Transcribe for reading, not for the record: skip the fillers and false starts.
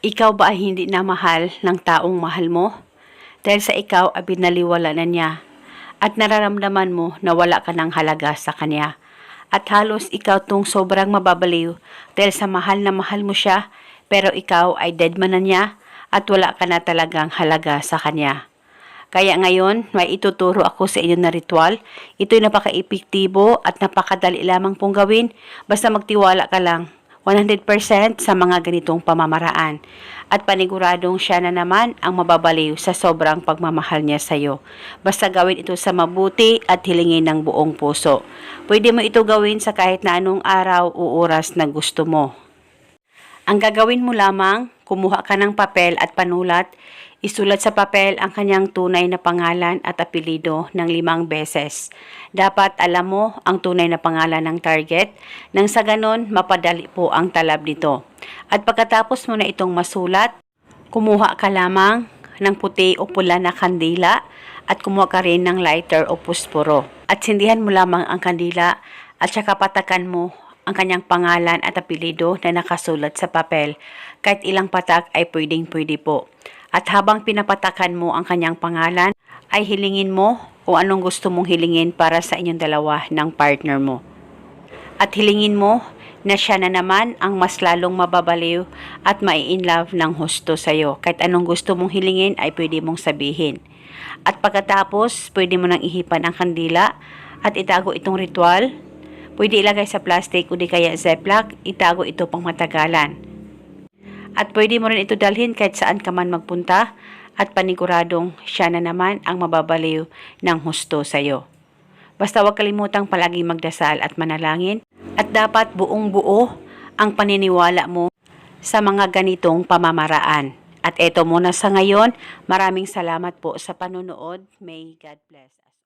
Ikaw ba ay hindi na mahal ng taong mahal mo? Dahil sa ikaw ay binaliwala na niya at nararamdaman mo na wala ka ng halaga sa kanya. At halos ikaw tong sobrang mababaliw dahil sa mahal na mahal mo siya pero ikaw ay dead man na niya at wala ka na talagang halaga sa kanya. Kaya ngayon, may ituturo ako sa inyo na ritual. Ito'y napaka-epektibo at napakadali lamang pong gawin. Basta magtiwala ka lang 100% sa mga ganitong pamamaraan. At paniguradong siya na naman ang mababaliw sa sobrang pagmamahal niya sa iyo. Basta gawin ito sa mabuti at hilingin ng buong puso. Pwede mo ito gawin sa kahit na anong araw o oras na gusto mo. Ang gagawin mo lamang, kumuha ka ng papel at panulat, isulat sa papel ang kanyang tunay na pangalan at apelido ng 5 beses. Dapat alam mo ang tunay na pangalan ng target nang sa ganon mapadali po ang talab nito. At pagkatapos mo na itong masulat, kumuha ka lamang ng puti o pula na kandila at kumuha ka rin ng lighter o pusporo. At sindihan mo lamang ang kandila at saka patakan mo ang kanyang pangalan at apelido na nakasulat sa papel. Kahit ilang patak ay pwedeng-pwede po. At habang pinapatakan mo ang kanyang pangalan, ay hilingin mo kung anong gusto mong hilingin para sa inyong dalawa ng partner mo. At hilingin mo na siya na naman ang mas lalong mababaliw at mai-inlove ng husto sa'yo. Kahit anong gusto mong hilingin ay pwede mong sabihin. At pagkatapos, pwede mo nang ihipan ang kandila at itago itong ritual. Pwede ilagay sa plastic o di kaya ziplock, itago ito pang matagalan. At pwede mo rin ito dalhin kahit saan ka man magpunta at paniguradong siya na naman ang mababaliw ng husto sa'yo. Basta huwag kalimutang palagi magdasal at manalangin at dapat buong buo ang paniniwala mo sa mga ganitong pamamaraan. At eto muna sa ngayon, maraming salamat po sa panonood. May God bless us.